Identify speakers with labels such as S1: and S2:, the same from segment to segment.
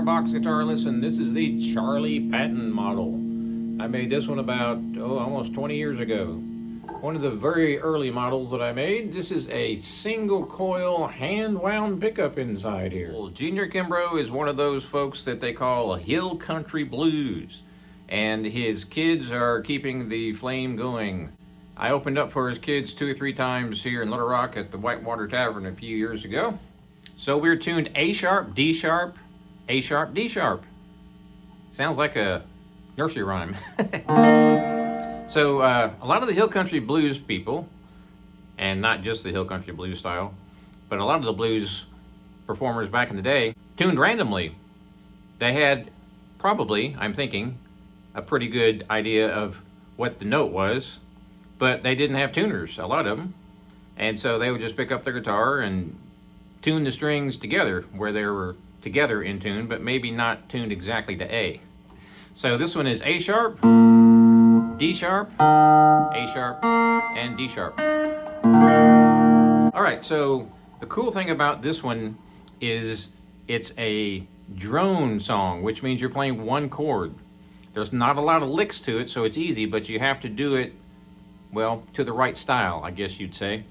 S1: Cigarboxguitarlesson. This is the Charlie Patton model. I made this one about, almost 20 years ago. One of the very early models that I made. This is a single coil hand wound pickup inside here. Well, Junior Kimbrough is one of those folks that they call hill country blues. And his kids are keeping the flame going. I opened up for his kids 2 or 3 times here in Little Rock at the Whitewater Tavern a few years ago. So we're tuned A sharp, D sharp, A sharp, D sharp. Sounds like a nursery rhyme. So a lot of the hill country blues people, and not just the hill country blues style, but a lot of the blues performers back in the day tuned randomly. They had probably, I'm thinking, a pretty good idea of what the note was, but they didn't have tuners, a lot of them. And so they would just pick up their guitar and tune the strings together where they were together in tune, but maybe not tuned exactly to A. So this one is A sharp, D sharp, A sharp, and D sharp. All right, so the cool thing about this one is it's a drone song, which means you're playing one chord. There's not a lot of licks to it, so it's easy, but you have to do it, well, to the right style, I guess you'd say.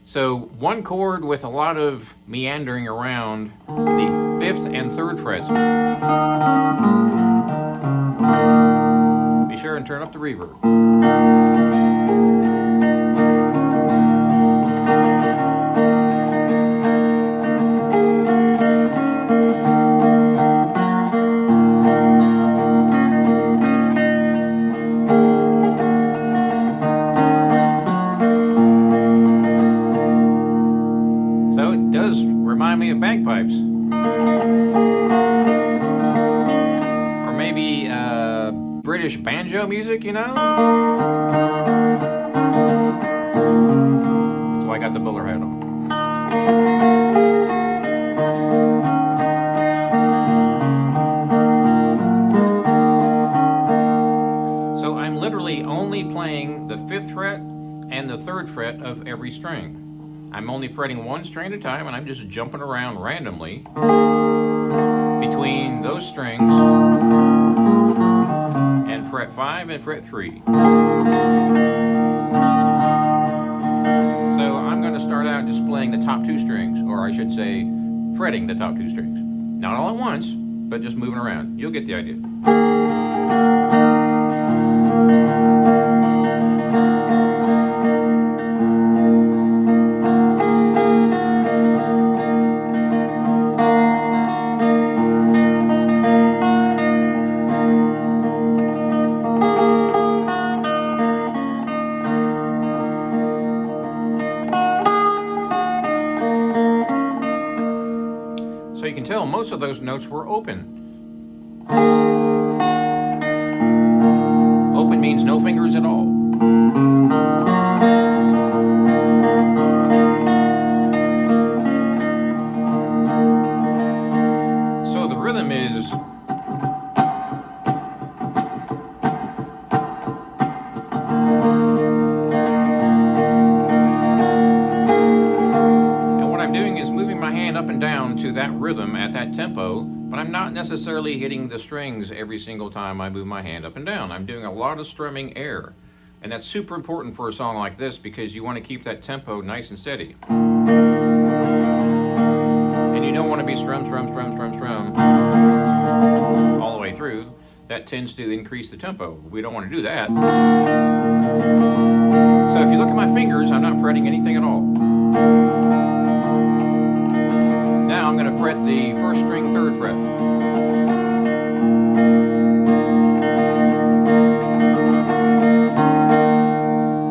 S1: So one chord with a lot of meandering around the 5th and 3rd frets. Be sure and turn up the reverb. So it does remind me of bagpipes. Or maybe British banjo music, you know? That's why I got the bowler hat on. So I'm literally only playing the 5th fret and the 3rd fret of every string. I'm only fretting one string at a time, and I'm just jumping around randomly between those strings and fret 5 and fret 3. So I'm going to start out just playing the top 2 strings, or I should say fretting the top 2 strings. Not all at once, but just moving around. You'll get the idea. So you can tell most of those notes were open. Open means no fingers at all. So the rhythm is up and down to that rhythm at that tempo, but I'm not necessarily hitting the strings every single time I move my hand up and down. I'm doing a lot of strumming air, and that's super important for a song like this because you want to keep that tempo nice and steady. And you don't want to be strum, strum, strum, strum, strum all the way through. That tends to increase the tempo. We don't want to do that. So if you look at my fingers, I'm not fretting anything at all. Now I'm going to fret the 1st string 3rd fret.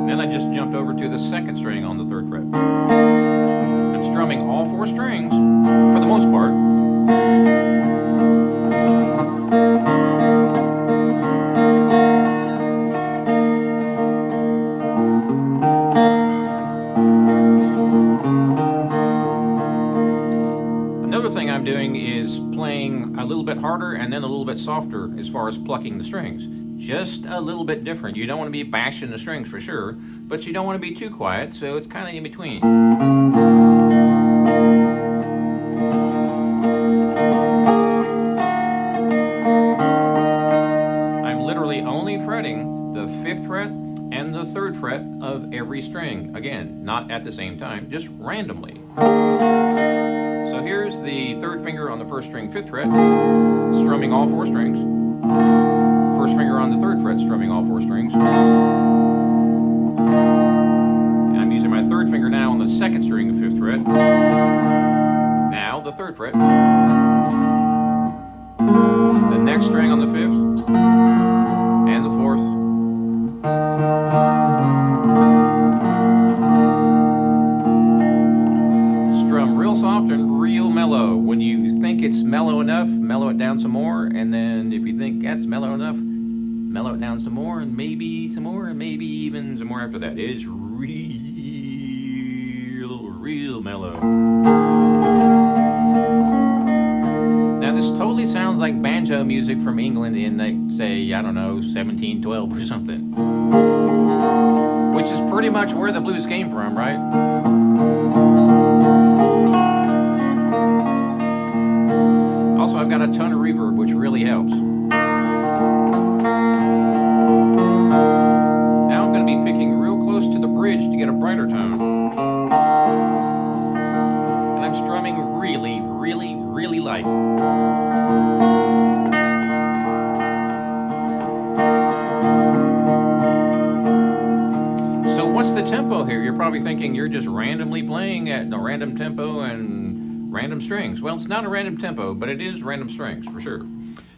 S1: Then I just jumped over to the 2nd string on the 3rd fret. I'm strumming all 4 strings for the most part. Another thing I'm doing is playing a little bit harder and then a little bit softer as far as plucking the strings. Just a little bit different. You don't want to be bashing the strings for sure, but you don't want to be too quiet, so it's kind of in between. fretting the 5th fret and the 3rd fret of every string. Again, not at the same time, just randomly. So here's the 3rd finger on the 1st string, 5th fret, strumming all 4 strings. 1st finger on the 3rd fret, strumming all 4 strings. And I'm using my 3rd finger now on the 2nd string, 5th fret. Now the 3rd fret. The next string on the 5th and the 4th. Strum real soft and real mellow. When you think it's mellow enough, mellow it down some more, and then if you think that's mellow enough, mellow it down some more, and maybe some more, and maybe even some more after that. It's real mellow. Now this totally sounds like banjo music from England in, like, say, I don't know, 1712 or something. Which is pretty much where the blues came from, right? Also, I've got a ton of reverb, which really helps. Now I'm going to be picking real close to the bridge to get a brighter tone. And I'm strumming really light. So what's the tempo here? You're probably thinking you're just randomly playing at a random tempo and random strings. Well, it's not a random tempo, but it is random strings for sure.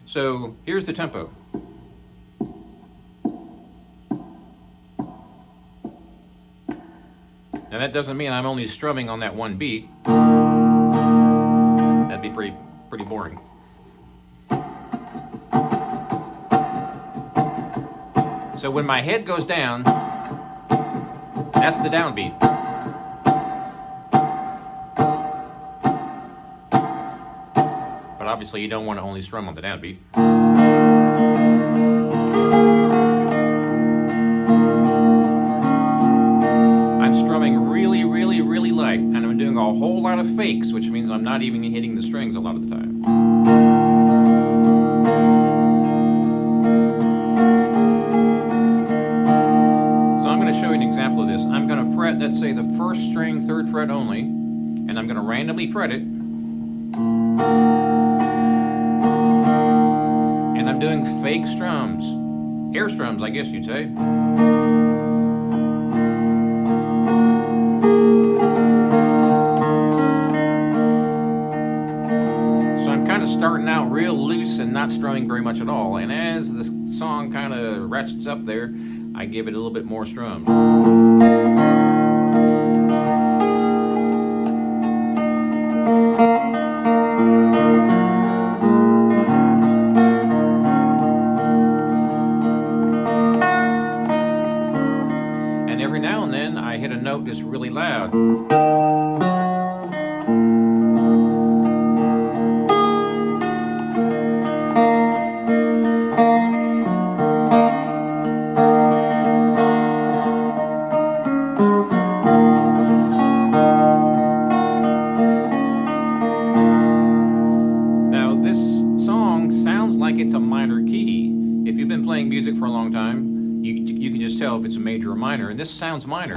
S1: So here's the tempo. Now that doesn't mean I'm only strumming on that one beat. That'd be pretty boring. So when my head goes down, that's the downbeat. But obviously you don't want to only strum on the downbeat. I'm strumming really light, and I'm doing a whole lot of fakes, which means I'm not even hitting the strings a lot of the time. Show you an example of this. I'm going to fret, let's say, the 1st string, 3rd fret only, and I'm going to randomly fret it. And I'm doing fake strums. Air strums, I guess you'd say. So I'm kind of starting out real loose and not strumming very much at all. And as the song kind of ratchets up there, I give it a little bit more strum. And every now and then I hit a note that's really loud. It's a minor key. If you've been playing music for a long time, you can just tell if it's a major or minor, and this sounds minor,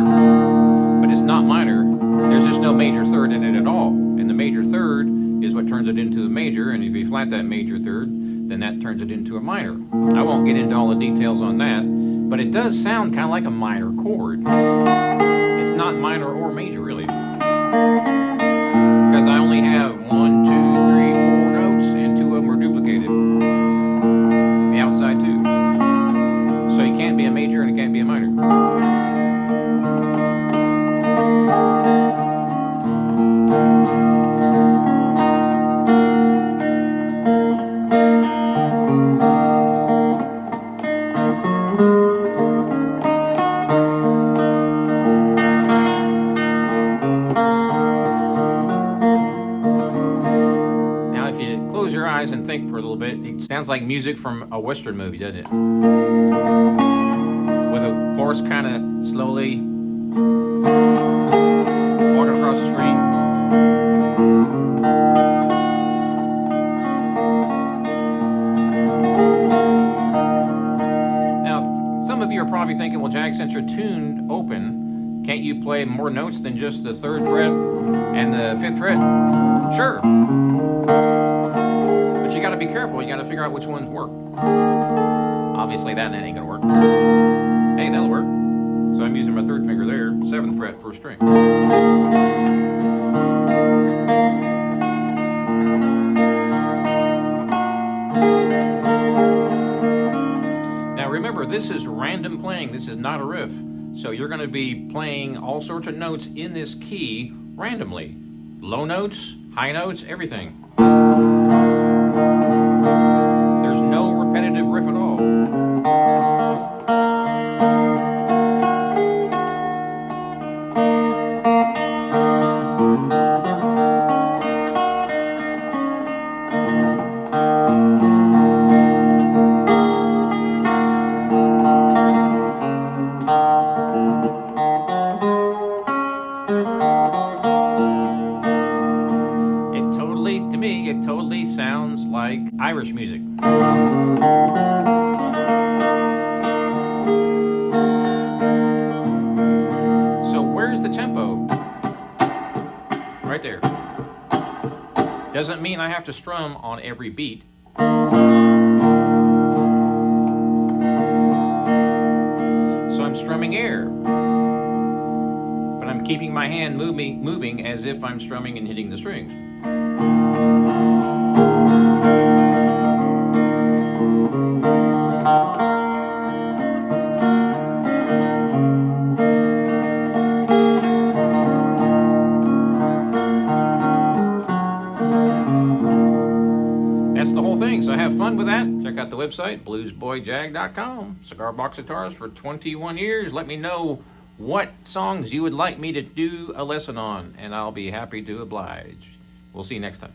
S1: but it's not minor. There's just no major third in it at all, and the major third is what turns it into a major, and if you flat that major third, then that turns it into a minor. I won't get into all the details on that, but it does sound kind of like a minor chord. It's not minor or major, really, because I only have 1, 2, 3, 4 notes, and 2 of them are duplicated. The outside too. So it can't be a major and it can't be a minor. And think for a little bit. It sounds like music from a Western movie, doesn't it? With a horse kind of slowly walking across the screen. Now Some of you are probably thinking, well, Jag, since you're tuned open, can't you play more notes than just the 3rd fret and the 5th fret? Sure. But you got to be careful. You got to figure out which ones work. Obviously, that ain't going to work. Hey, that'll work. So I'm using my 3rd finger there, 7th fret, 1st string. Now remember, this is random playing. This is not a riff. So you're going to be playing all sorts of notes in this key randomly. Low notes, high notes, everything. There's no repetitive riff at all. To me, it totally sounds like Irish music. So where's the tempo? Right there. Doesn't mean I have to strum on every beat. So I'm strumming air, but I'm keeping my hand moving as if I'm strumming and hitting the strings. That's the whole thing. So have fun with that. Check out the website, bluesboyjag.com. Cigar box guitars for 21 years. Let me know what songs you would like me to do a lesson on, and I'll be happy to oblige. We'll see you next time.